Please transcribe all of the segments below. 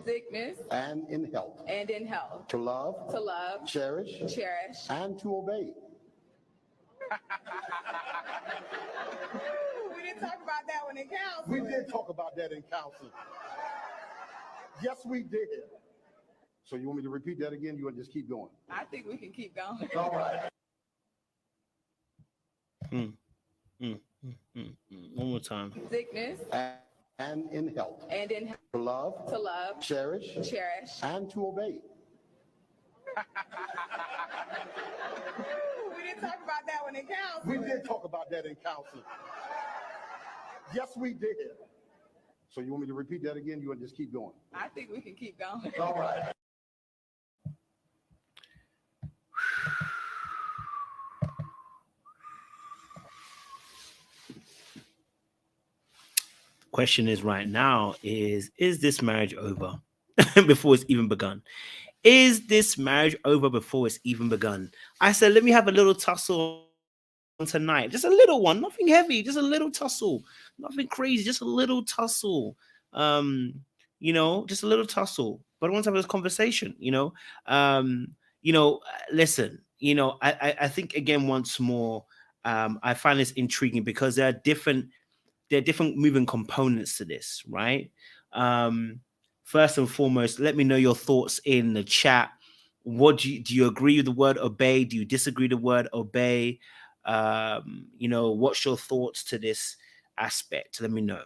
sickness, and in health, and in health, to love, cherish, and to obey. We didn't talk about that one in counseling. We did talk about that in counseling. Yes, we did. So you want me to repeat that again? You want to just keep going? I think we can keep going. All right. One more time. Sickness, And in health, and in health, to love, cherish, and to obey. We didn't talk about that one in counseling. We did talk about that in counseling. Yes, we did. So you want me to repeat that again? You want to just keep going? I think we can keep going. All right. Question is right now is this marriage over before it's even begun? Is this marriage over before it's even begun? I said, let me have a little tussle tonight. Just a little one, nothing heavy, just a little tussle. Nothing crazy, just a little tussle. Just a little tussle. But I want to have this conversation, listen, I think again once more, I find this intriguing because there are different moving components to this, right? First and foremost, let me know your thoughts in the chat. What do you agree with the word obey? Do you disagree with the word obey? What's your thoughts to this aspect? Let me know.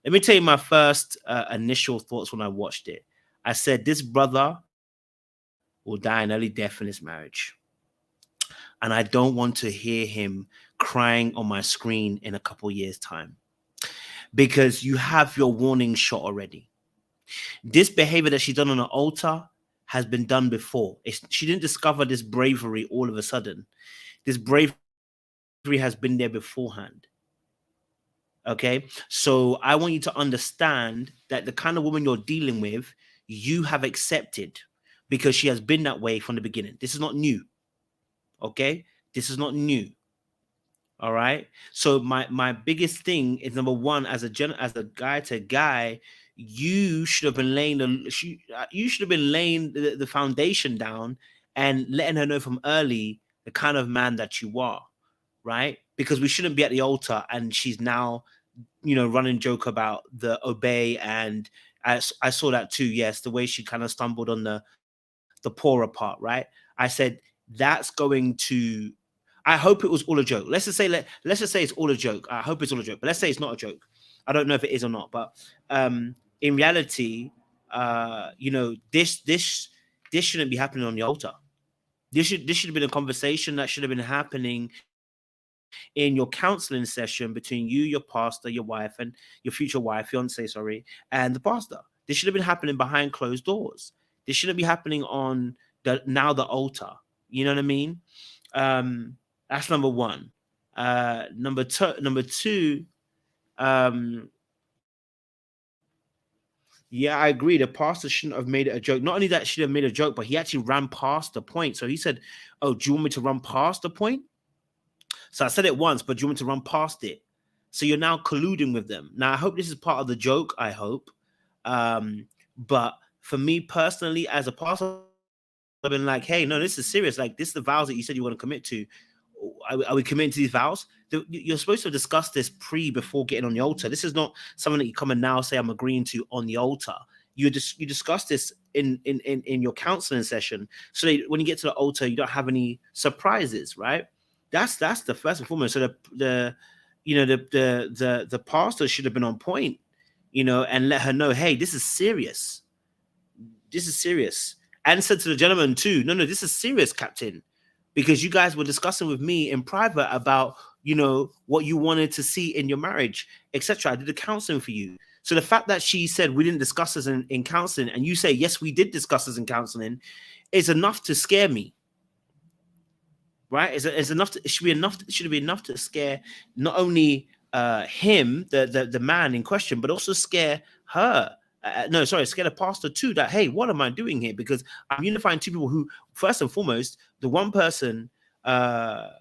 Let me tell you my first initial thoughts when I watched it. I said, this brother will die an early death in his marriage. And I don't want to hear him crying on my screen in a couple years' time. Because you have your warning shot already. This behavior that she's done on the altar has been done before. She didn't discover this bravery all of a sudden. This bravery has been there beforehand. Okay? So I want you to understand that the kind of woman you're dealing with, you have accepted because she has been that way from the beginning. This is not new. Okay? This is not new. All right. So my biggest thing is, number one, as a guy to guy, you should have been laying the foundation down and letting her know from early the kind of man that you are, right? Because we shouldn't be at the altar and she's now, running joke about the obey, and I saw that too. Yes, the way she kind of stumbled on the poorer part, right? I said that's going to. I hope it was all a joke. Let's just say it's all a joke. I hope it's all a joke, but let's say it's not a joke. I don't know if it is or not, but in reality, this shouldn't be happening on the altar. This should have been a conversation that should have been happening in your counseling session between you, your pastor, your wife, and your future wife, fiance, and the pastor. This should have been happening behind closed doors. This shouldn't be happening on the altar. You know what I mean? That's number one. Number two. Yeah, I agree. The pastor shouldn't have made it a joke. Not only that, she have made a joke, but he actually ran past the point. So he said, "Oh, do you want me to run past the point?" So I said it once, but do you want me to run past it? So you're now colluding with them. Now I hope this is part of the joke. I hope, but for me personally, as a pastor, I've been like, "Hey, no, this is serious. Like, this is the vows that you said you want to commit to. Are we committing to these vows? You're supposed to discuss this before getting on the altar. This is not something that you come and now say I'm agreeing to on the altar. You discuss this in your counseling session, so that when you get to the altar, you don't have any surprises, right? That's the first and foremost. So the pastor should have been on point, and let her know, hey, this is serious. This is serious. And said to the gentleman too, no, this is serious, Captain. Because you guys were discussing with me in private about, what you wanted to see in your marriage, etc. I did the counseling for you. So the fact that she said we didn't discuss this in counseling, and you say, yes, we did discuss this in counseling, is enough to scare me. Right? It's enough. It should be enough to scare not only him, the man in question, but also scare her. Scare the pastor too. That, hey, what am I doing here? Because I'm unifying two people who, first and foremost, the one person, the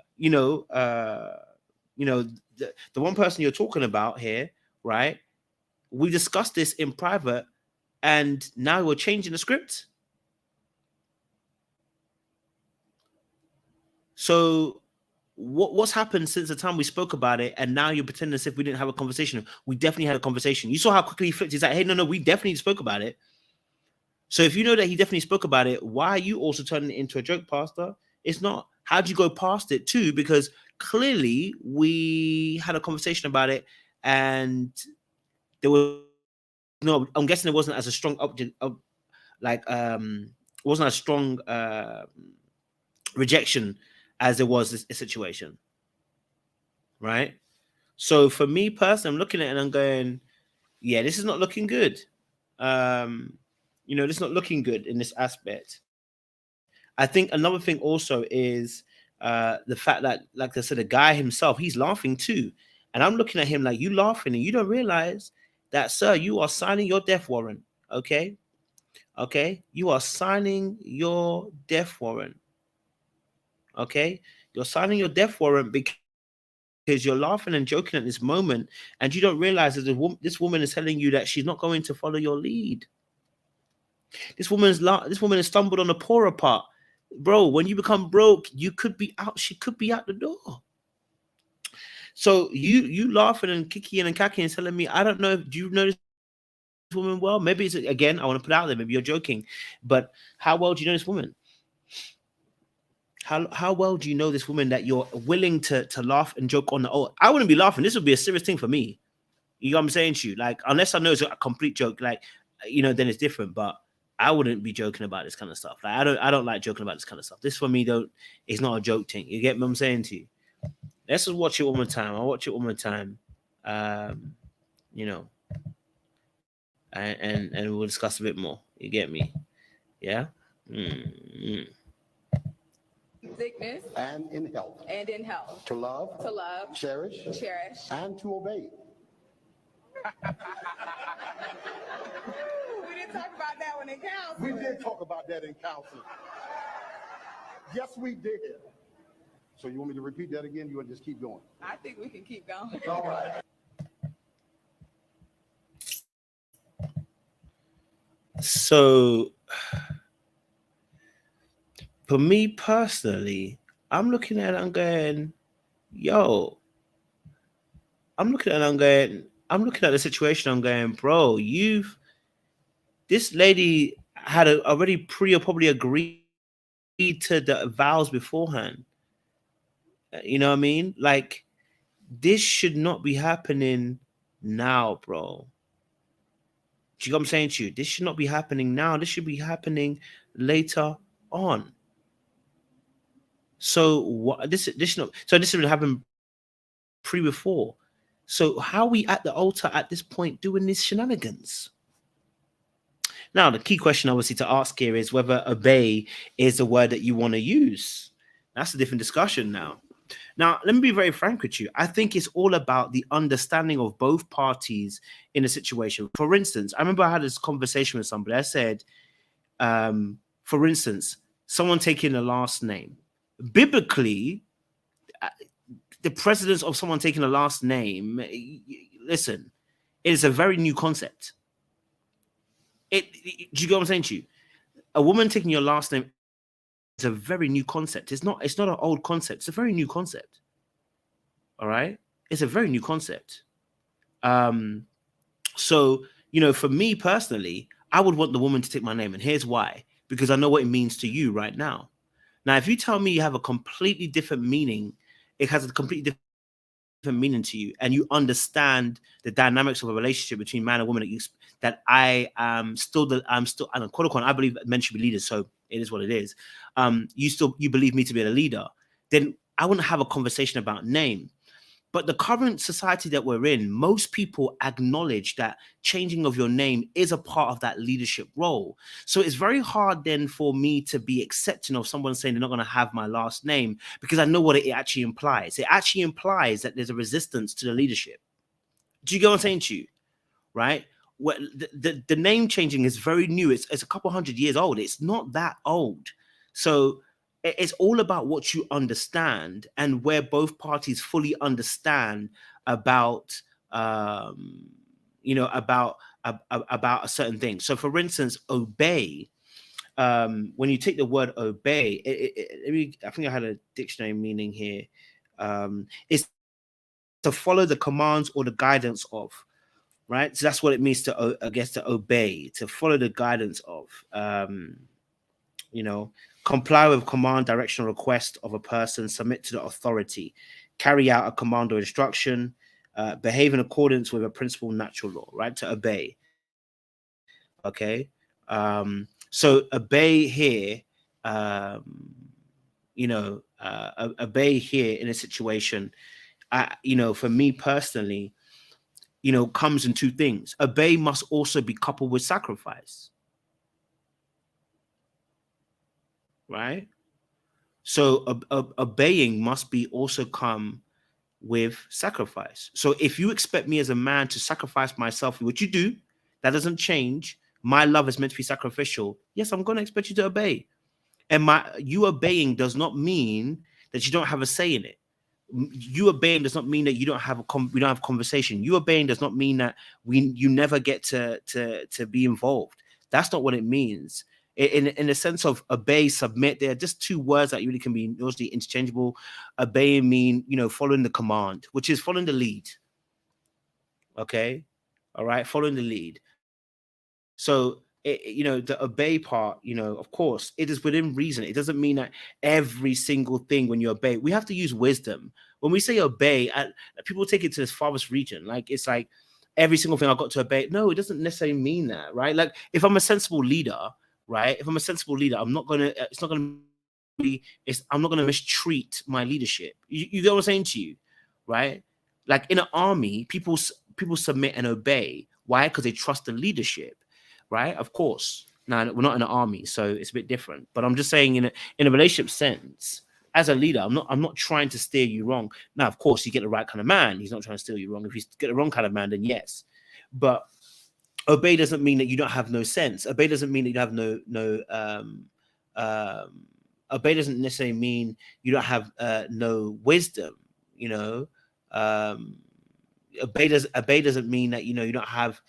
one person you're talking about here, right? We discussed this in private and now we're changing the script. So what's happened since the time we spoke about it, and now you're pretending as if we didn't have a conversation? We definitely had a conversation. You saw how quickly he flipped. He's like, hey, no, we definitely spoke about it. So if you know that he definitely spoke about it, why are you also turning it into a joke, Pastor? It's not. How'd you go past it too? Because clearly we had a conversation about it, and there was no. I'm guessing it wasn't as a strong object of it wasn't a strong rejection as there was this situation, right? So for me personally, I'm looking at it and I'm going, yeah, this is not looking good. This is not looking good in this aspect. I think another thing also is the fact that, like I said, the guy himself, he's laughing too. And I'm looking at him like, you laughing and you don't realize that, sir, you are signing your death warrant. Okay. Okay. You are signing your death warrant. Okay. You're signing your death warrant because you're laughing and joking at this moment, and you don't realize that this woman is telling you that she's not going to follow your lead. This woman has stumbled on the poorer part. Bro, when you become broke, you could be out. She could be out the door. So you laughing and kicking and cacking and telling me, I don't know. Do you know this woman well? Maybe it's, again, I want to put it out there. Maybe you're joking, but how well do you know this woman? How well do you know this woman that you're willing to laugh and joke on? Oh, I wouldn't be laughing. This would be a serious thing for me. You know what I'm saying to you? Like, unless I know it's a complete joke, like, then it's different. But I wouldn't be joking about this kind of stuff. Like, I don't like joking about this kind of stuff. This for me it's not a joke thing. You get what I'm saying to you? Let's just watch it one more time. I'll watch it one more time. And we'll discuss a bit more. You get me? Yeah. Sickness and in health, to love, cherish, and to obey. We didn't talk about that one in council. We did talk about that in council. Yes, we did. So you want me to repeat that again? You want to just keep going? I think we can keep going. All right. So for me personally, I'm looking at it and going, yo, I'm looking at the situation, I'm going, bro, this lady had already probably agreed to the vows beforehand. You know what I mean? Like, this should not be happening now, bro. Do you know what I'm saying to you? This should not be happening now. This should be happening later on. So what? This would happen before. So how are we at the altar at this point doing these shenanigans? Now, the key question obviously to ask here is whether obey is the word that you want to use. That's a different discussion now. Now, let me be very frank with you. I think it's all about the understanding of both parties in a situation. For instance, I remember I had this conversation with somebody. I said, for instance, someone taking a last name. Biblically, the precedence of someone taking a last name, listen, it is a very new concept. Do you get what I'm saying to you? A woman taking your last name is a very new concept. It's not an old concept. It's a very new concept. All right? It's a very new concept. So, for me personally, I would want the woman to take my name. And here's why. Because I know what it means to you right now. Now, if you tell me you have a completely different meaning, it has a completely different meaning to you, and you understand the dynamics of a relationship between man and woman that I'm still, I don't quote unquote, I believe men should be leaders, so it is what it is. You believe me to be a leader, then I wouldn't have a conversation about name. But the current society that we're in, most people acknowledge that changing of your name is a part of that leadership role. So it's very hard then for me to be accepting of someone saying they're not going to have my last name, because I know what it actually implies. It actually implies that there's a resistance to the leadership. Do you get what I'm saying to you? Right? The name changing is very new. It's a couple hundred years old. It's not that old. So it's all about what you understand and where both parties fully understand about about a certain thing. So, for instance, obey. When you take the word obey, I think I had a dictionary meaning here. It's to follow the commands or the guidance of, right? So that's what it means to, I guess, to obey, to follow the guidance of, comply with command, direction, or request of a person, submit to the authority, carry out a command or instruction, behave in accordance with a principle, natural law, right? To obey. Okay. So obey here, obey here in a situation, for me personally, comes in two things. Obey must also be coupled with sacrifice, right? So obeying must be also come with sacrifice. So if you expect me as a man to sacrifice myself, which you do, that doesn't change. My love is meant to be sacrificial. Yes, I'm going to expect you to obey. And you obeying does not mean that you don't have a say in it. You obeying does not mean that you don't have we don't have conversation. You obeying does not mean that you never get to be involved. That's not what it means. In the sense of obey, submit, they're just two words that really can be mostly interchangeable. Obeying mean, following the command, which is following the lead. Okay, all right, following the lead. So the obey part, of course, it is within reason. It doesn't mean that every single thing when you obey, we have to use wisdom. When we say obey, people take it to this farthest region. Like, it's like every single thing I've got to obey. No, it doesn't necessarily mean that, right? Like, if I'm a sensible leader, right? If I'm a sensible leader, I'm not going to mistreat my leadership. You get what I'm saying to you, right? Like, in an army, people submit and obey. Why? Because they trust the leadership. Right, of course. Now, we're not in an army, so it's a bit different. But I'm just saying, in a relationship sense, as a leader, I'm not trying to steer you wrong. Now, of course, you get the right kind of man. He's not trying to steer you wrong. If you get the wrong kind of man, then yes. But obey doesn't mean that you don't have no sense. Obey doesn't mean that you have obey doesn't necessarily mean you don't have no wisdom. Obey doesn't mean that you don't have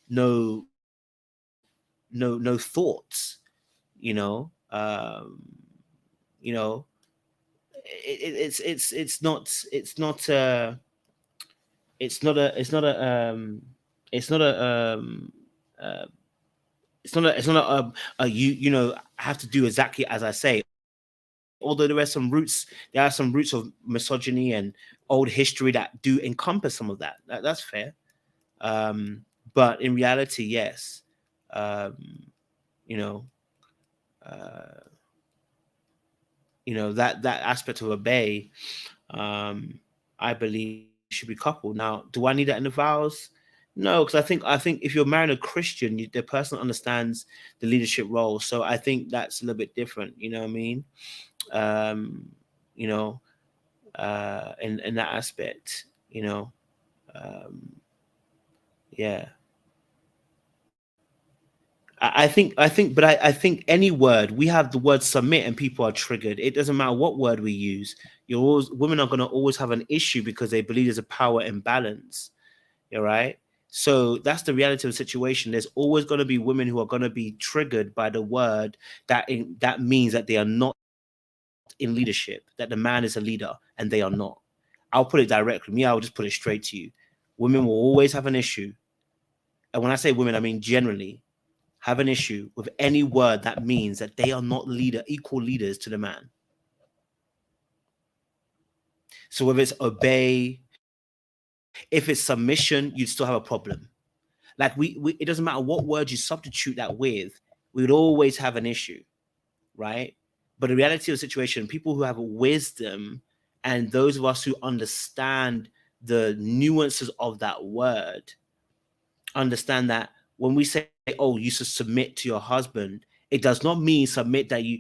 no thoughts. It's not a you have to do exactly as I say. Although there are some roots of misogyny and old history that do encompass some of that. That's fair. But in reality, yes. That aspect of obey, I believe should be coupled. Now, do I need that in the vows? No, because I think if you're marrying a Christian, the person understands the leadership role. So I think that's a little bit different. You know what I mean? In that aspect, yeah. I think any word, we have the word submit and people are triggered. It doesn't matter what word we use. Women are going to always have an issue because they believe there's a power imbalance. You're right. So that's the reality of the situation. There's always going to be women who are going to be triggered by the word that means that they are not in leadership, that the man is a leader and they are not. I'll put it directly. I'll just put it straight to you. Women will always have an issue. And when I say women, I mean generally, have an issue with any word that means that they are not equal leaders to the man. So whether it's obey, if it's submission, you'd still have a problem. Like it doesn't matter what word you substitute that with, we would always have an issue, right? But the reality of the situation, people who have wisdom and those of us who understand the nuances of that word, understand that when we say, oh, you should submit to your husband, it does not mean submit that you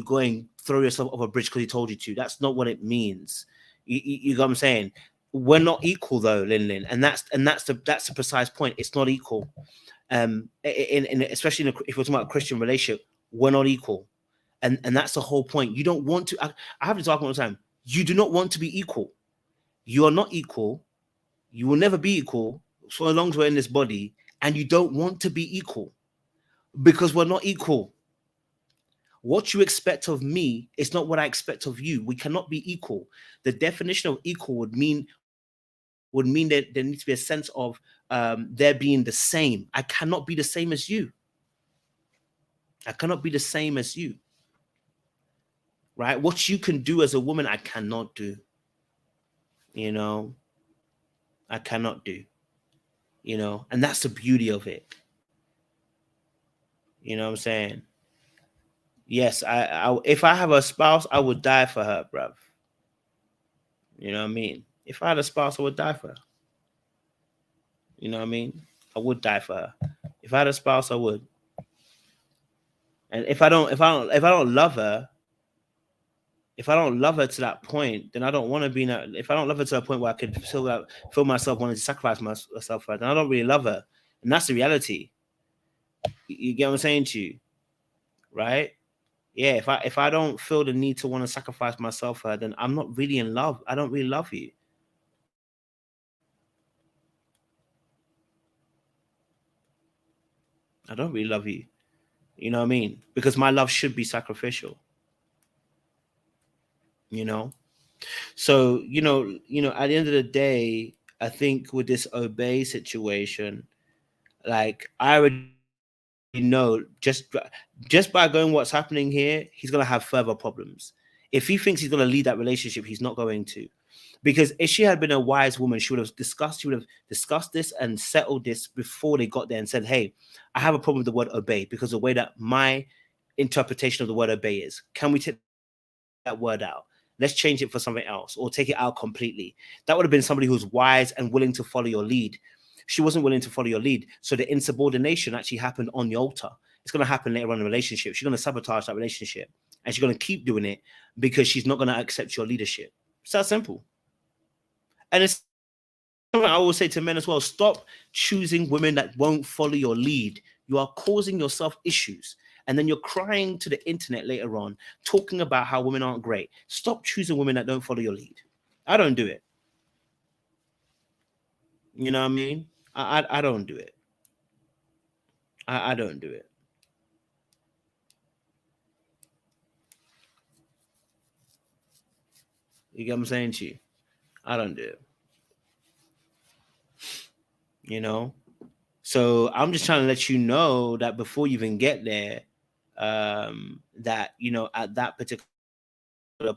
go and throw yourself off a bridge because he told you to. That's not what it means. You know what I'm saying? We're not equal though, Lin, and that's the precise point. It's not equal. Especially if we're talking about a Christian relationship, we're not equal, and that's the whole point. You don't want to. I have this argument all the time. You do not want to be equal. You are not equal. You will never be equal so long as we're in this body, and you don't want to be equal because we're not equal. What you expect of me is not what I expect of you. We cannot be equal. The definition of equal would mean that there needs to be a sense of there being the same. I cannot be the same as you. I cannot be the same as you. Right? What you can do as a woman, I cannot do. You know, I cannot do. You know, and that's the beauty of it. You know what I'm saying? Yes, I if I have a spouse, I would die for her, bruv. You know what I mean? If I had a spouse, I would die for her. You know what I mean? I would die for her. If I had a spouse, I would. And if I don't love her, if I don't love her to that point, then I don't want to be in that. If I don't love her to a point where I could feel myself wanting to sacrifice myself for her, then I don't really love her. And that's the reality. You get what I'm saying to you? Right? Yeah, if I don't feel the need to want to sacrifice myself for her, then I'm not really in love. I don't really love you. I don't really love you. You know what I mean? Because my love should be sacrificial. You know? So, you know, at the end of the day, I think with this obey situation, like I already know just by going what's happening here, he's gonna have further problems. If he thinks he's gonna lead that relationship, he's not going to. Because if she had been a wise woman, she would have discussed this and settled this before they got there and said, hey, I have a problem with the word obey because the way that my interpretation of the word obey is. Can we take that word out? Let's change it for something else or take it out completely. That would have been somebody who's wise and willing to follow your lead. She wasn't willing to follow your lead. So the insubordination actually happened on the altar. It's going to happen later on in the relationship. She's going to sabotage that relationship and she's going to keep doing it because she's not going to accept your leadership. It's that simple. And it's something I always say to men as well. Stop choosing women that won't follow your lead. You are causing yourself issues. And then you're crying to the internet later on, talking about how women aren't great. Stop choosing women that don't follow your lead. I don't do it. You know what I mean? I don't do it. I don't do it. You get what I'm saying to you? I don't do it. You know? So I'm just trying to let you know that before you even get there, that, you know, at that particular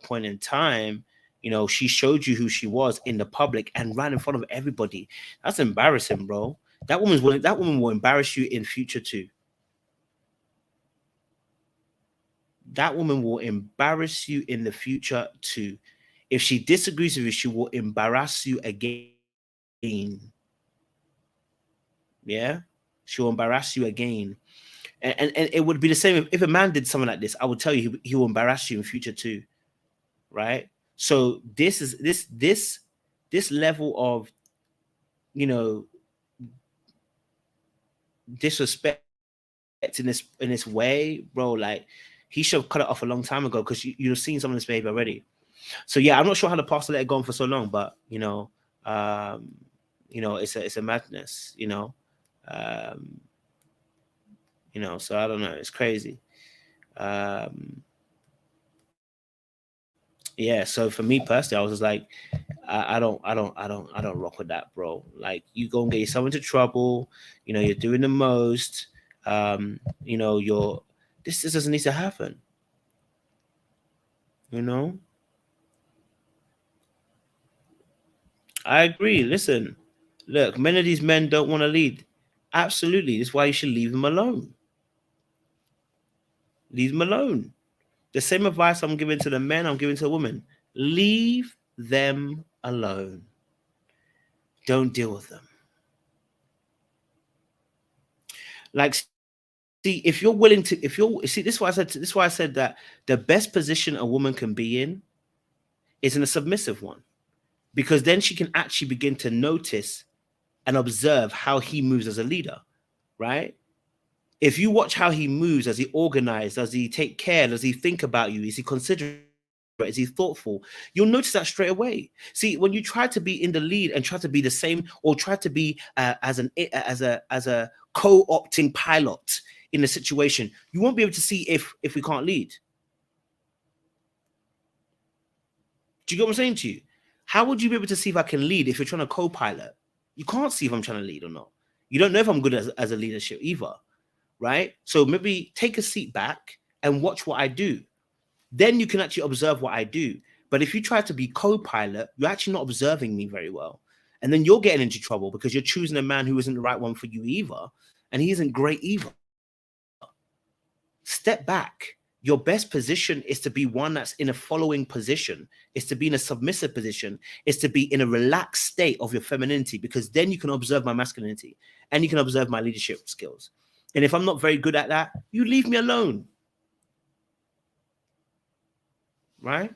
point in time, you know, she showed you who she was in the public and ran in front of everybody. That's embarrassing, bro. That woman will embarrass you in future too. That woman will embarrass you in the future too. If she disagrees with you, she will embarrass you again. Yeah, she will embarrass you again. And it would be the same if a man did something like this. I would tell you he will embarrass you in future too, right? So this level of, you know, disrespect in this way, bro. Like he should have cut it off a long time ago because you've seen some of this behavior already. So yeah, I'm not sure how the pastor let it go on for so long, but you know, it's a madness, you know. So I don't know, it's crazy. Yeah, so for me personally, I was just like, I don't rock with that, bro. Like you go and get yourself into trouble, you know, you're doing the most, you know, this doesn't need to happen. You know? I agree. Listen, look, many of these men don't want to lead. Absolutely. That's why you should leave them alone. Leave them alone. The same advice I'm giving to the men, I'm giving to the women. Leave them alone. Don't deal with them. Like, see, if you're willing to, this is why I said that the best position a woman can be in is in a submissive one, because then she can actually begin to notice and observe how he moves as a leader, right? If you watch how he moves, does he organize? Does he take care? Does he think about you? Is he considerate? Is he thoughtful? You'll notice that straight away. See, when you try to be in the lead and try to be the same, or try to be as a co-opting pilot in a situation, you won't be able to see if we can't lead. Do you get what I'm saying to you? How would you be able to see if I can lead if you're trying to co-pilot? You can't see if I'm trying to lead or not. You don't know if I'm good as a leadership either, right? So maybe take a seat back and watch what I do. Then you can actually observe what I do. But if you try to be co-pilot, you're actually not observing me very well. And then you're getting into trouble because you're choosing a man who isn't the right one for you either. And he isn't great either. Step back. Your best position is to be one that's in a following position, is to be in a submissive position, is to be in a relaxed state of your femininity, because then you can observe my masculinity and you can observe my leadership skills. And if I'm not very good at that, you leave me alone. Right?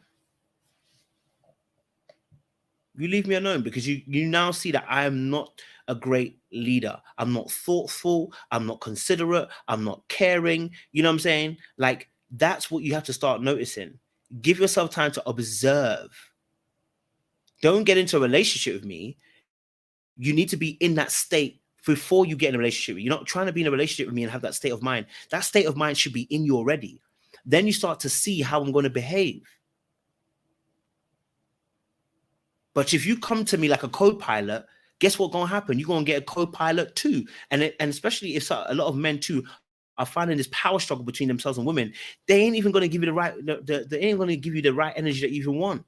You leave me alone, because you now see that I am not a great leader. I'm not thoughtful. I'm not considerate. I'm not caring. You know what I'm saying? Like, that's what you have to start noticing. Give yourself time to observe. Don't get into a relationship with me. You need to be in that state before you get in a relationship with me. You're not trying to be in a relationship with me and have that state of mind. That state of mind should be in you already. Then you start to see how I'm going to behave. But if you come to me like a co-pilot, guess what's going to happen? You're going to get a co-pilot too. And especially if a lot of men too are finding this power struggle between themselves and women, they ain't even going to give you the right, they ain't going to give you the right energy that you even want.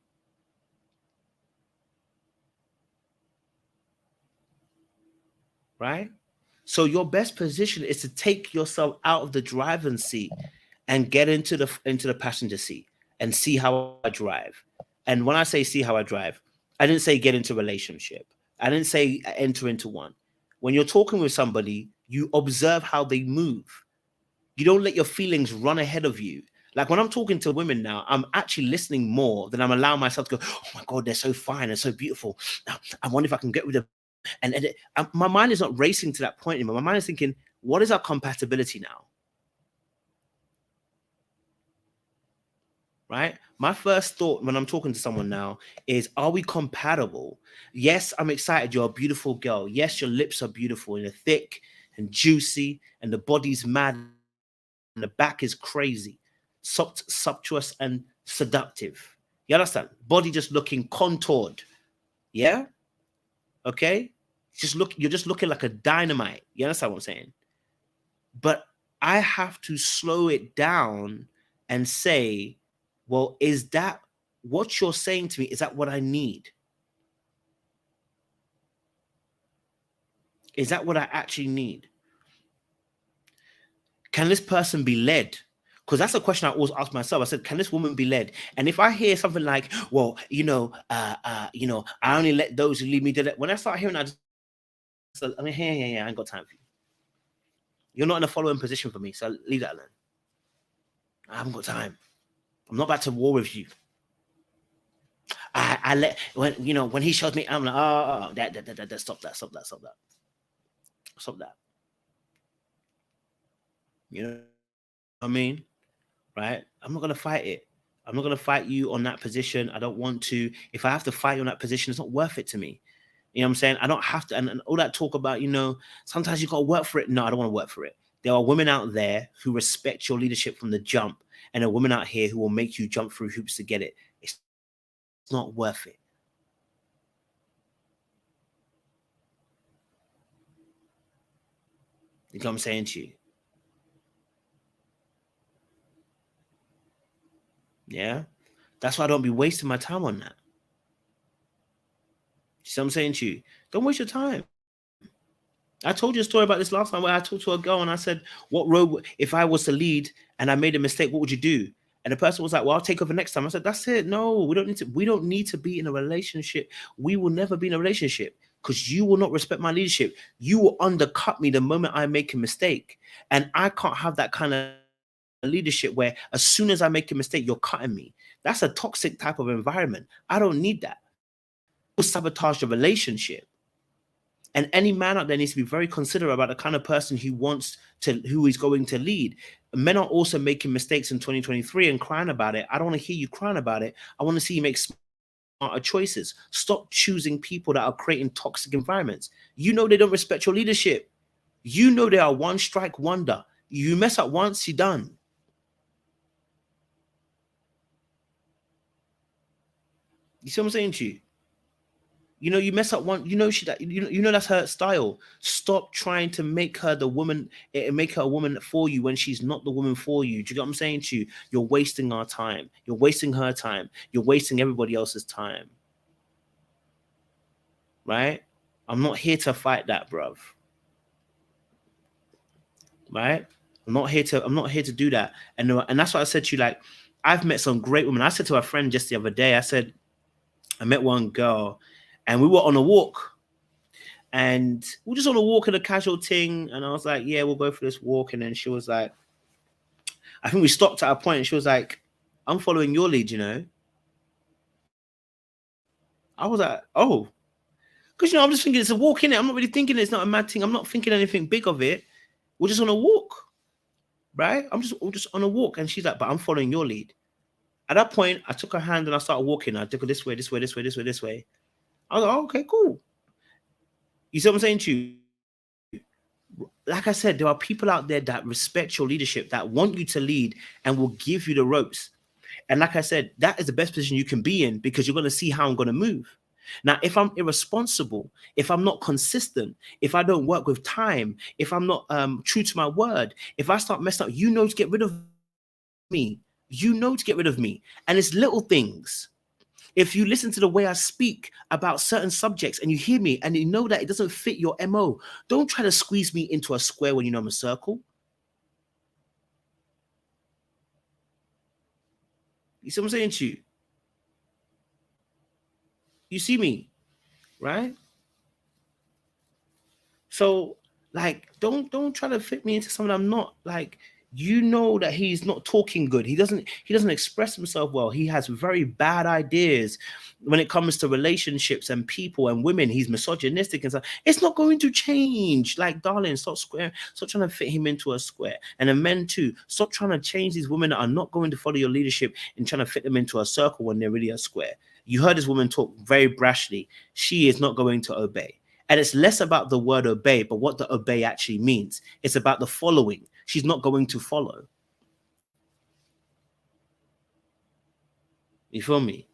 Right? So your best position is to take yourself out of the driving seat and get into the passenger seat and see how I drive. And when I say see how I drive, I didn't say get into a relationship. I didn't say enter into one. When you're talking with somebody, you observe how they move. You don't let your feelings run ahead of you. Like when I'm talking to women now, I'm actually listening more than I'm allowing myself to go, oh my God, they're so fine and so beautiful. I wonder if I can get with them. And my mind is not racing to that point anymore. My mind is thinking, what is our compatibility now? Right? My first thought when I'm talking to someone now is, are we compatible? Yes, I'm excited. You're a beautiful girl. Yes, your lips are beautiful and they're thick and juicy and the body's mad and the back is crazy, sumptuous and seductive. You understand? Body just looking contoured. Yeah? Okay? You're just looking like a dynamite. You understand what I'm saying? But I have to slow it down and say, well, is that what you're saying to me? Is that what I need? Is that what I actually need? Can this person be led? Because that's a question I always ask myself. I said, can this woman be led? And if I hear something like, well, I only let those who lead me to that. When I start hearing that, I mean, I ain't got time for you. You're not in a following position for me, so leave that alone. I haven't got time. I'm not about to war with you. I let when he shows me, I'm like, that stop that. You know what I mean? Right? I'm not gonna fight it. I'm not gonna fight you on that position. I don't want to. If I have to fight you on that position, it's not worth it to me. You know what I'm saying? I don't have to. And all that talk about, sometimes you got to work for it. No, I don't want to work for it. There are women out there who respect your leadership from the jump, and a woman out here who will make you jump through hoops to get it. It's not worth it. You know what I'm saying to you? Yeah? That's why I don't be wasting my time on that. You see what I'm saying to you? Don't waste your time. I told you a story about this last time where I talked to a girl and I said, what role, if I was to lead and I made a mistake, what would you do? And the person was like, well, I'll take over next time. I said, that's it. No, we don't need to be in a relationship. We will never be in a relationship because you will not respect my leadership. You will undercut me the moment I make a mistake. And I can't have that kind of leadership where as soon as I make a mistake, you're cutting me. That's a toxic type of environment. I don't need that. It will sabotage the relationship. And any man out there needs to be very considerate about the kind of person who is going to lead. Men are also making mistakes in 2023 and crying about it. I don't want to hear you crying about it. I want to see you make smarter choices. Stop choosing people that are creating toxic environments. You know they don't respect your leadership. You know they are one strike wonder. You mess up once, you're done. You see what I'm saying to you? You know, you mess up one, you know that's her style. Stop trying to make her the woman, make her a woman for you when she's not the woman for you. Do you get what I'm saying to you? You're wasting our time. You're wasting her time. You're wasting everybody else's time. Right? I'm not here to fight that, bruv. Right? I'm not here to do that. And that's what I said to you. Like, I've met some great women. I said to a friend just the other day, I said, I met one girl and we were on a walk. And we're just on a walk in a casual thing. And I was like, yeah, we'll go for this walk. And then she was like, I think we stopped at a point and she was like, I'm following your lead, you know? I was like, oh, because, I'm just thinking it's a walk, in it. I'm not really thinking it's not a mad thing. I'm not thinking anything big of it. We're just on a walk, right? We're just on a walk. And she's like, but I'm following your lead. At that point, I took her hand and I started walking. I took her this way, this way, this way, this way, this way. I was like, oh, okay, cool. You see what I'm saying to you? Like I said, there are people out there that respect your leadership, that want you to lead and will give you the ropes. And like I said, that is the best position you can be in because you're going to see how I'm going to move. Now, if I'm irresponsible, if I'm not consistent, if I don't work with time, if I'm not true to my word, if I start messing up, you know to get rid of me. You know to get rid of me. And it's little things. If you listen to the way I speak about certain subjects and you hear me and you know that it doesn't fit your MO, don't try to squeeze me into a square when you know I'm a circle. You see what I'm saying to you? You see me, right? So, like, don't try to fit me into something I'm not. Like, you know that he's not talking good. He doesn't express himself well. He has very bad ideas when it comes to relationships and people and women. He's misogynistic and stuff. It's not going to change. Like, darling, stop trying to fit him into a square. And the men too, stop trying to change these women that are not going to follow your leadership and trying to fit them into a circle when they're really a square. You heard this woman talk very brashly. She is not going to obey. And it's less about the word obey, but what the obey actually means. It's about the following. She's not going to follow. You feel me?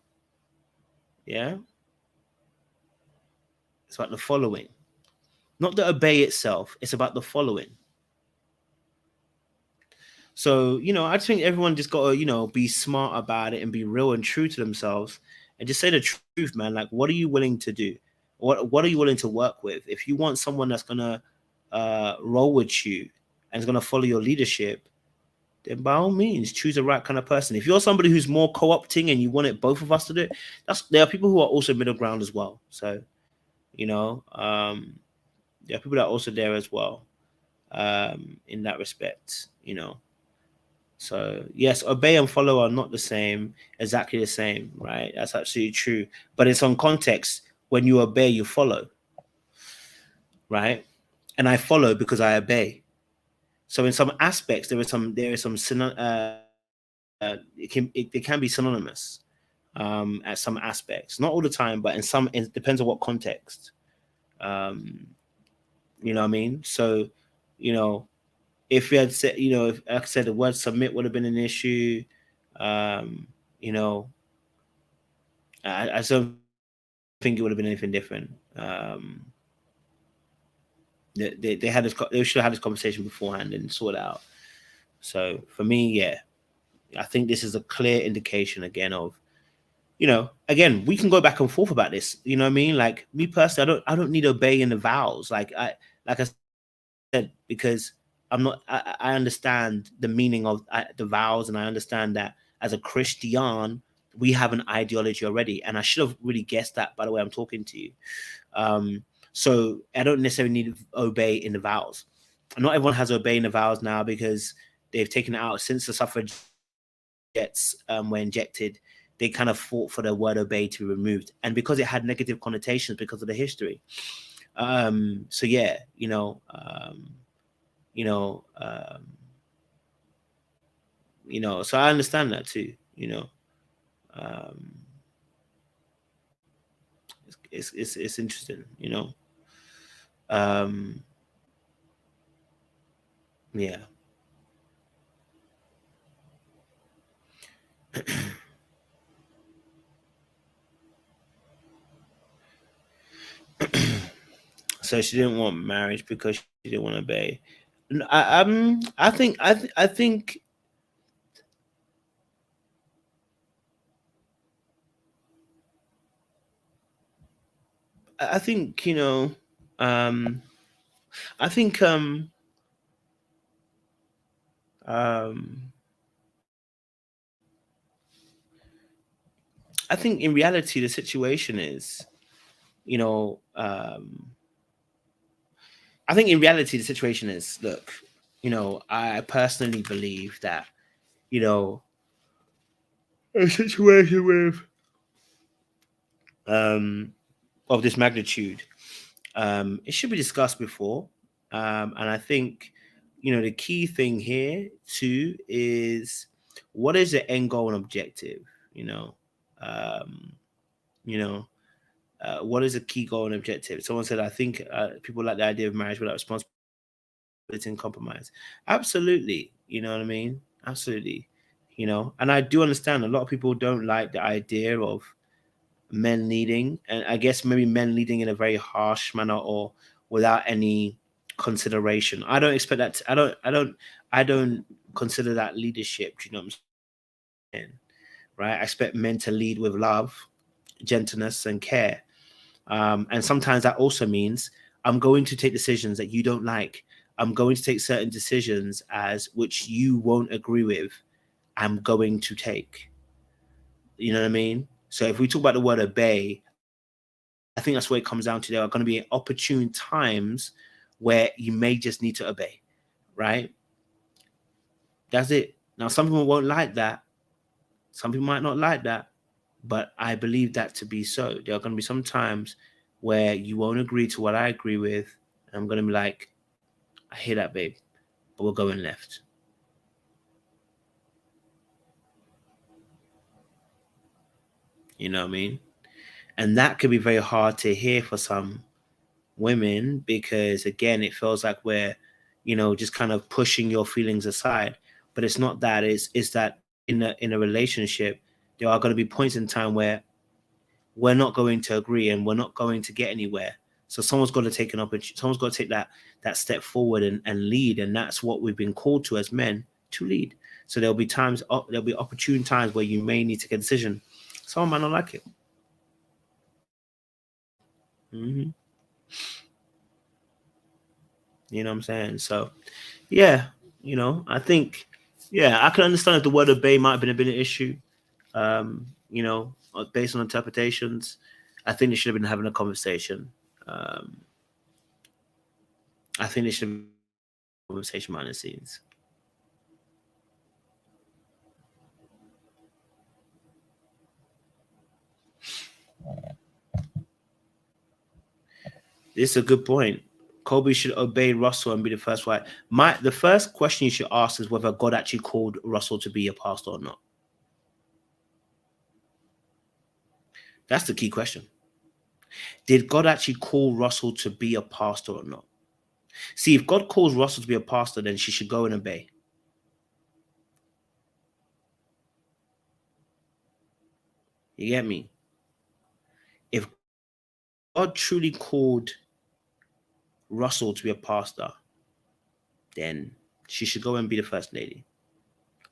Yeah? It's about the following. Not the obey itself. It's about the following. So, I just think everyone just got to, be smart about it and be real and true to themselves and just say the truth, man. Like, what are you willing to do? What are you willing to work with? If you want someone that's going to roll with you and is going to follow your leadership, then by all means, choose the right kind of person. If you're somebody who's more co-opting and you want it both of us to do it, there are people who are also middle ground as well. So, there are people that are also there as well in that respect, So, yes, obey and follow are not the same, exactly the same, right? That's absolutely true. But in some context, when you obey, you follow, right? And I follow because I obey. So in some aspects, there is some they can be synonymous at some aspects, not all the time, but it depends on what context. You know what I mean? So, if you had said, if, like I said, the word submit would have been an issue. I don't think it would have been anything different. They should have had this conversation beforehand and sort it out. So for me, yeah, I think this is a clear indication again of, again, we can go back and forth about this. You know what I mean? Like me personally, I don't need obey in the vows. Like I said, because I understand the meaning of the vows, and I understand that as a Christian, we have an ideology already. And I should have really guessed that by the way I'm talking to you. So I don't necessarily need to obey in the vows. Not everyone has obey in the vows now because they've taken it out since the suffragettes were injected. They kind of fought for the word obey to be removed. And because it had negative connotations because of the history. So yeah, so I understand that too. Um, it's interesting. Um, yeah. So she didn't want marriage because she didn't want to obey. I think I think I think um I think in reality the situation is, you know, I think in reality the situation is, look, I personally believe that, you know, a situation with of this magnitude, it should be discussed before. And I think, the key thing here too is, what is the end goal and objective? Um, you know, what is a key goal and objective? Someone said, I think people like the idea of marriage without responsibility and compromise. Absolutely. You know what I mean? Absolutely. And I do understand a lot of people don't like the idea of men leading, and I guess maybe men leading in a very harsh manner or without any consideration. I don't expect that. I don't consider that leadership. Do you know what I'm saying? Right? I expect men to lead with love, gentleness, and care. And sometimes that also means I'm going to take decisions that you don't like. I'm going to take certain decisions as which you won't agree with. I'm going to take. You know what I mean? So if we talk about the word obey, I think that's where it comes down to. There are going to be opportune times where you may just need to obey, right? That's it. Now, some people won't like that. Some people might not like that, but I believe that to be so. There are going to be some times where you won't agree to what I agree with. And I'm going to be like, I hear that, babe, but we're going left. You know what I mean? And that could be very hard to hear for some women because, again, it feels like we're, just kind of pushing your feelings aside. But it's not that. It's that in a relationship, there are going to be points in time where we're not going to agree and we're not going to get anywhere. So someone's got to take an opportunity. Someone's got to take that step forward and lead, and that's what we've been called to as men, to lead. So there'll be opportune times where you may need to get a decision. Someone might not like it. hmm You know what I'm saying? So, yeah, I think, I can understand if the word obey might have been a bit of an issue. Based on interpretations, I think they should have been having a conversation. Um, I think they should have been having a conversation behind the scenes. This is a good point. Kobe should obey Russell and be the first wife. The first question you should ask is whether God actually called Russell to be a pastor or not. That's the key question. Did God actually call Russell to be a pastor or not? See, if God calls Russell to be a pastor, then she should go and obey. You get me? If God truly called Russell to be a pastor, then she should go and be the first lady.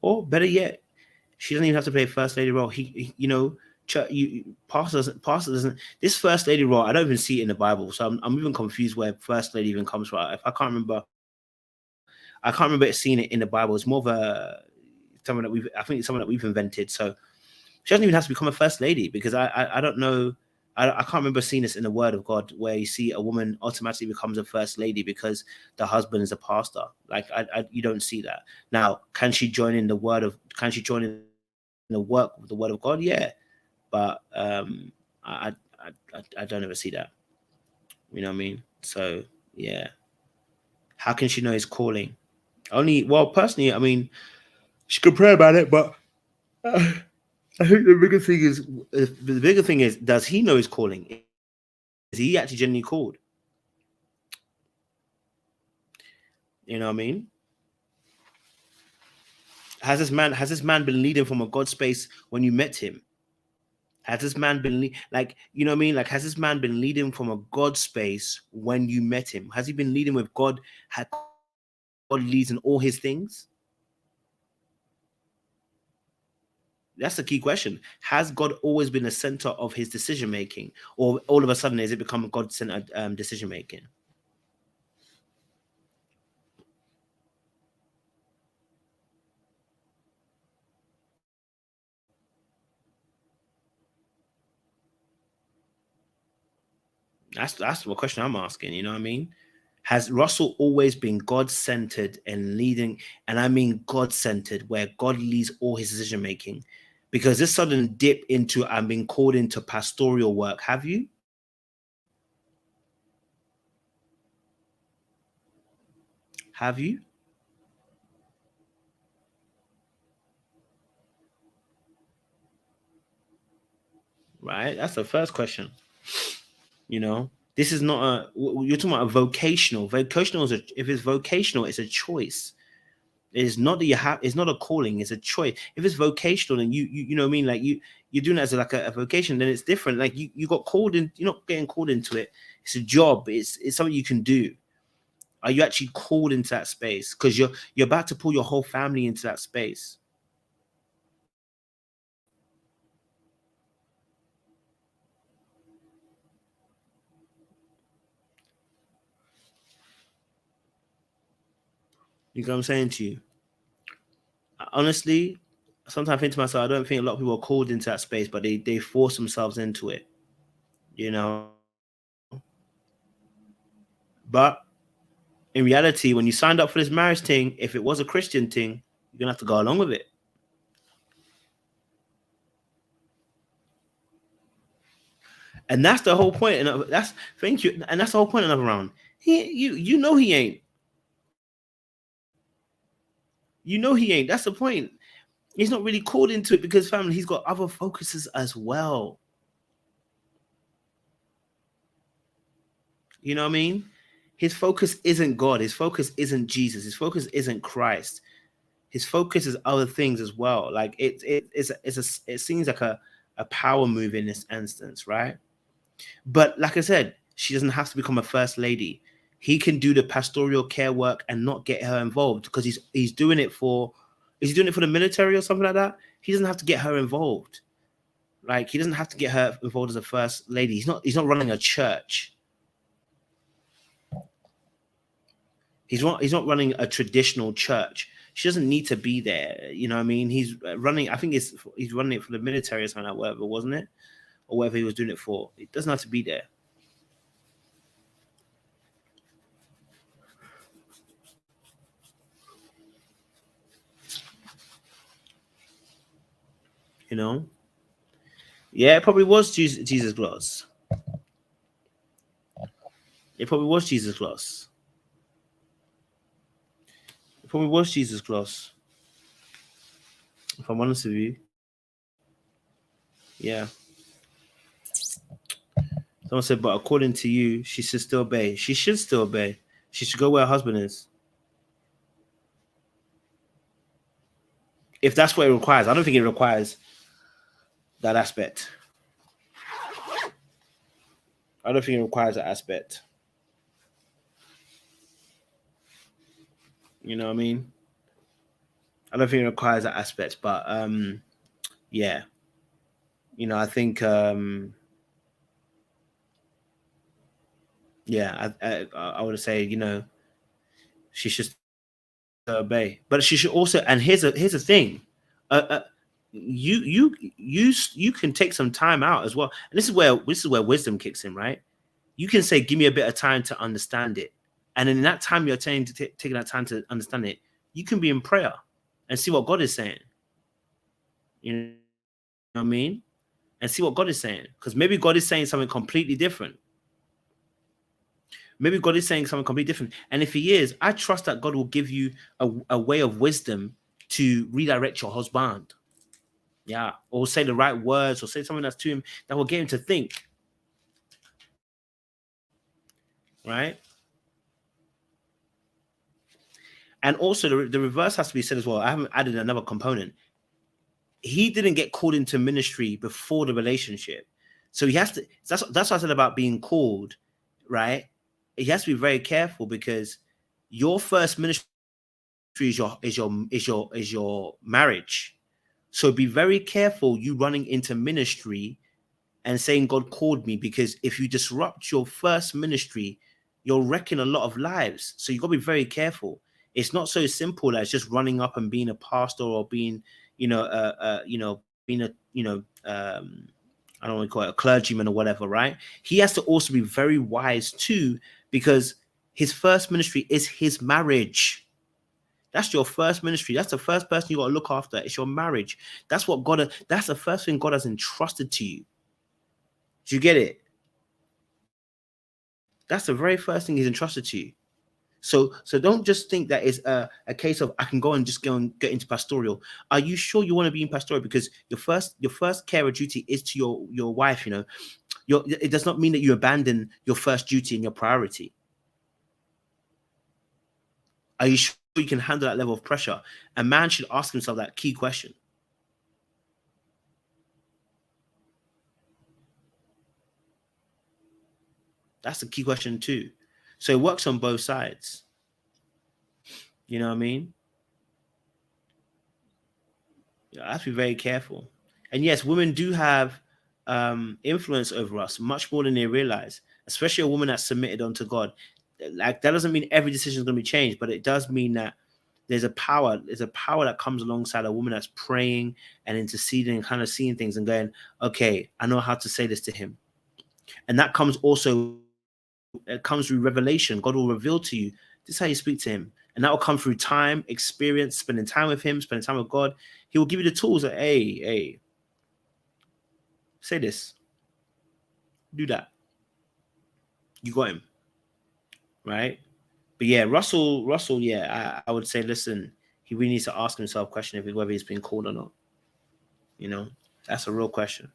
Or better yet, she doesn't even have to play a first lady role. Pastor doesn't. This first lady role, I don't even see it in the Bible. So I'm even confused where first lady even comes from. If I can't remember seeing it in the Bible. It's more of I think it's something that we've invented. So she doesn't even have to become a first lady because I don't know. I can't remember seeing this in the Word of God where you see a woman automatically becomes a first lady because the husband is a pastor. Like you don't see that. Now, can she join in the work of the Word of God? Yeah, but I don't ever see that. You know what I mean? So yeah, how can she know his calling? Only, well, personally, I mean, she could pray about it, but I think the bigger thing is, does he know his calling? Is he actually genuinely called? You know what I mean? Has this man been leading from a God space when you met him? Has this man been like, you know what I mean? Like, has this man been leading from a God space when you met him? Has he been leading with God? Had God leads in all his things? That's the key question. Has God always been the center of his decision making, or all of a sudden has it become a God-centered decision making? That's the question I'm asking. You know what I mean? Has Russell always been God-centered and leading? And I mean God-centered, where God leads all his decision making. Because this sudden dip into I'm being called into pastoral work, have you? Have you? Right? That's the first question. You know, this is not you're talking about a vocational. Vocational is if it's vocational, it's a choice. It's not that you have. It's not a calling. It's a choice. If it's vocational, and you know what I mean, like you're doing it as like a vocation, then it's different. Like you got called in. You're not getting called into it. It's a job. It's something you can do. Are you actually called into that space? Because you're about to pull your whole family into that space. You know what I'm saying to you? Honestly, sometimes I think to myself, I don't think a lot of people are called into that space, but they force themselves into it. You know, but in reality, when you signed up for this marriage thing, if it was a Christian thing, you're gonna have to go along with it. And that's the whole point. And that's thank you. And that's the whole point of round. You know he ain't. You know he ain't. That's the point. He's not really called into it because family, he's got other focuses as well. You know what I mean? His focus isn't God. His focus isn't Jesus. His focus isn't Christ. His focus is other things as well. Like it seems like a power move in this instance, right? But like I said, she doesn't have to become a first lady. He can do the pastoral care work and not get her involved because he's doing it for is he doing it for the military or something like that? He doesn't have to get her involved. Like he doesn't have to get her involved as a first lady. He's not running a church. He's not running a traditional church. She doesn't need to be there. You know what I mean? He's running, I think he's running it for the military or something like whatever, wasn't it? Or whatever he was doing it for. It doesn't have to be there. You know? Yeah, it probably was Jesus gloss. It probably was Jesus gloss. It probably was Jesus gloss. If I'm honest with you. Yeah. Someone said, but according to you, she should still obey. She should still obey. She should go where her husband is. If that's what it requires. I don't think it requires that aspect. I don't think it requires that aspect. You know what I mean? I don't think it requires that aspect, but yeah. You know, I think yeah, I would say, you know, she should obey. But she should also, and here's the thing. You can take some time out as well. And this is where wisdom kicks in, right? You can say, give me a bit of time to understand it. And in that time you're taking that time to understand it, you can be in prayer and see what God is saying. You know what I mean? And see what God is saying. Because maybe God is saying something completely different. Maybe God is saying something completely different. And if he is, I trust that God will give you a way of wisdom to redirect your husband. Yeah. Or say the right words, or say something that's to him that will get him to think. Right? And also the reverse has to be said as well. I haven't added another component. He didn't get called into ministry before the relationship. So he has to, that's what I said about being called, right? He has to be very careful, because your first ministry is your marriage. So be very careful you running into ministry and saying God called me, because if you disrupt your first ministry, you're wrecking a lot of lives. So you got to be very careful. It's not so simple as just running up and being a pastor, or being, being a, I don't want to call it a clergyman or whatever, right? He has to also be very wise too, because his first ministry is his marriage. That's your first ministry. That's the first person you got to look after. It's your marriage. That's the first thing God has entrusted to you. Do you get it? That's the very first thing he's entrusted to you. So don't just think that it's a case of I can go and get into pastoral. Are you sure you want to be in pastoral? Because your first care or duty is to your wife. It does not mean that you abandon your first duty and your priority. Are you sure you can handle that level of pressure? A man should ask himself that key question. That's the key question too. So it works on both sides. You know what I mean? I have to be very careful. And yes, women do have influence over us much more than they realize, especially a woman that's submitted unto God. Like, that doesn't mean every decision is going to be changed, but it does mean that there's a power that comes alongside a woman that's praying and interceding and kind of seeing things and going, okay, I know how to say this to him. And that comes also, it comes through revelation. God will reveal to you, this is how you speak to him. And that will come through time, experience, spending time with him, spending time with God. He will give you the tools that, hey, say this, do that. You got him, right? But yeah, Russell, yeah, I would say, listen, he really needs to ask himself a question whether he's been called or not. That's a real question.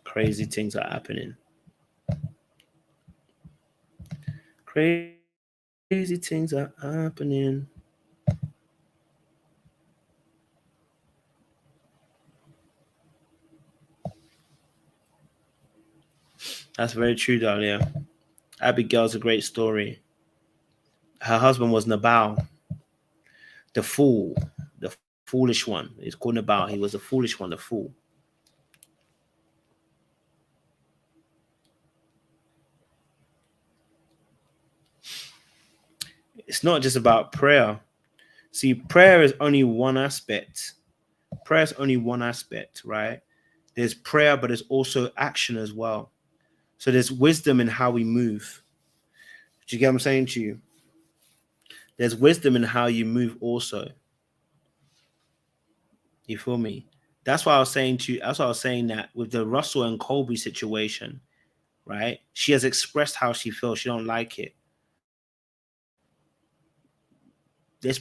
Crazy things are happening. Crazy things are happening. That's very true, Dahlia. Abigail's a great story. Her husband was Nabal, the fool, the foolish one. He's called Nabal. He was the foolish one, the fool. It's not just about prayer. See, prayer is only one aspect. Prayer is only one aspect, right? There's prayer, but there's also action as well. So there's wisdom in how we move. Do you get what I'm saying to you? There's wisdom in how you move also. You feel me? That's why I was saying to you, that's why I was saying that with the Russell and Colby situation, right? She has expressed how she feels. She don't like it. There's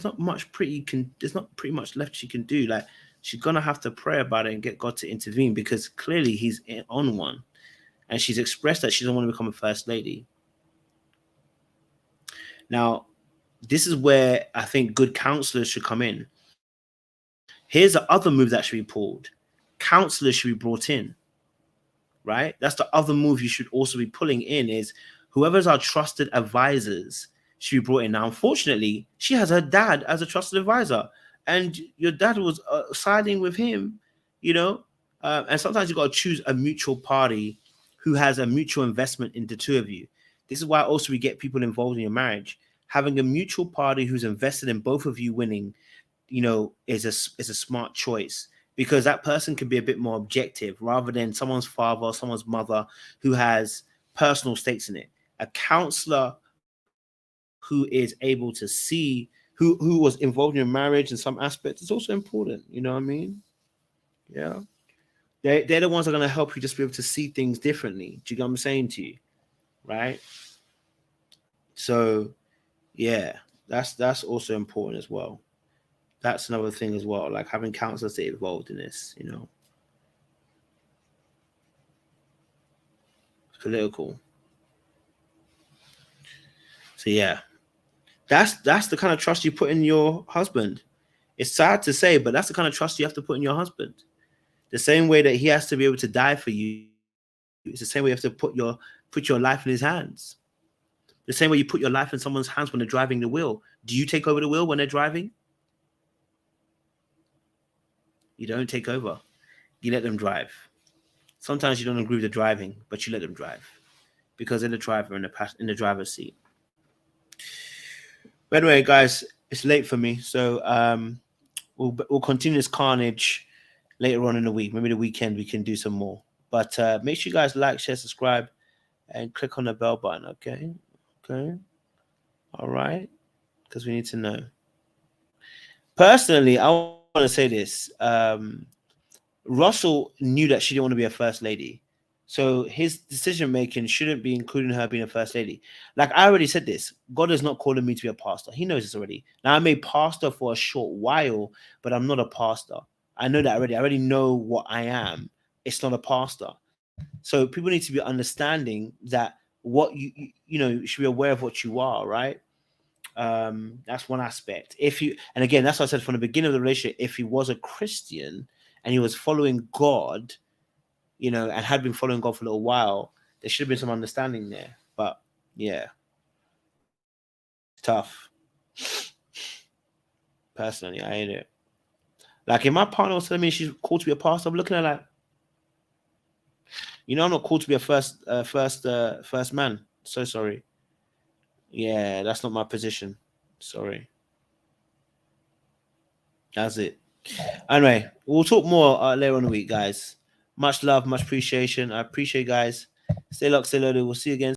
not pretty much left she can do. Like, she's gonna have to pray about it and get God to intervene, because clearly he's on one. And she's expressed that she doesn't want to become a first lady. Now, this is where I think good counselors should come in. Here's the other move that should be pulled. Counselors should be brought in, right? That's the other move you should also be pulling in, is whoever's our trusted advisors should be brought in. Now, unfortunately, she has her dad as a trusted advisor, and your dad was siding with him, and sometimes you got to choose a mutual party who has a mutual investment in the two of you. This is why also we get people involved in your marriage. Having a mutual party who's invested in both of you winning, is a smart choice, because that person can be a bit more objective rather than someone's father or someone's mother who has personal stakes in it. A counselor who is able to see, who was involved in your marriage in some aspect, it's also important. You know what I mean? Yeah. They're the ones that are going to help you just be able to see things differently. Do you get what I'm saying to you? Right? So, yeah, that's also important as well. That's another thing as well, like having counselors that are involved in this, you know. It's political. So yeah. That's the kind of trust you put in your husband. It's sad to say, but that's the kind of trust you have to put in your husband. The same way that he has to be able to die for you, it's the same way you have to put your life in his hands. The same way you put your life in someone's hands when they're driving the wheel. Do you take over the wheel when they're driving? You don't take over. You let them drive. Sometimes you don't agree with the driving, but you let them drive because they're the driver in the driver's seat. But anyway, guys, it's late for me, so we'll continue this carnage later on in the week. Maybe the weekend we can do some more. But make sure you guys like, share, subscribe, and click on the bell button. Okay. All right, because we need to know. Personally, I want to say this. Russell knew that she didn't want to be a first lady. So his decision making shouldn't be including her being a first lady. Like I already said this, God is not calling me to be a pastor. He knows this already. Now I'm a pastor for a short while, but I'm not a pastor. I know that already. I already know what I am. It's not a pastor. So people need to be understanding that what you should be aware of what you are, right? That's one aspect. And again, that's what I said from the beginning of the relationship, if he was a Christian and he was following God, and had been following God for a little while, there should have been some understanding there. But yeah, tough. Personally, I hate it. Like if my partner was telling me she's called to be a pastor, I'm looking at her like, I'm not called to be a first man. So sorry. Yeah, that's not my position. Sorry. That's it. Anyway, we'll talk more later on in the week, guys. Much love, much appreciation. I appreciate you guys. Stay locked, stay loaded. We'll see you again.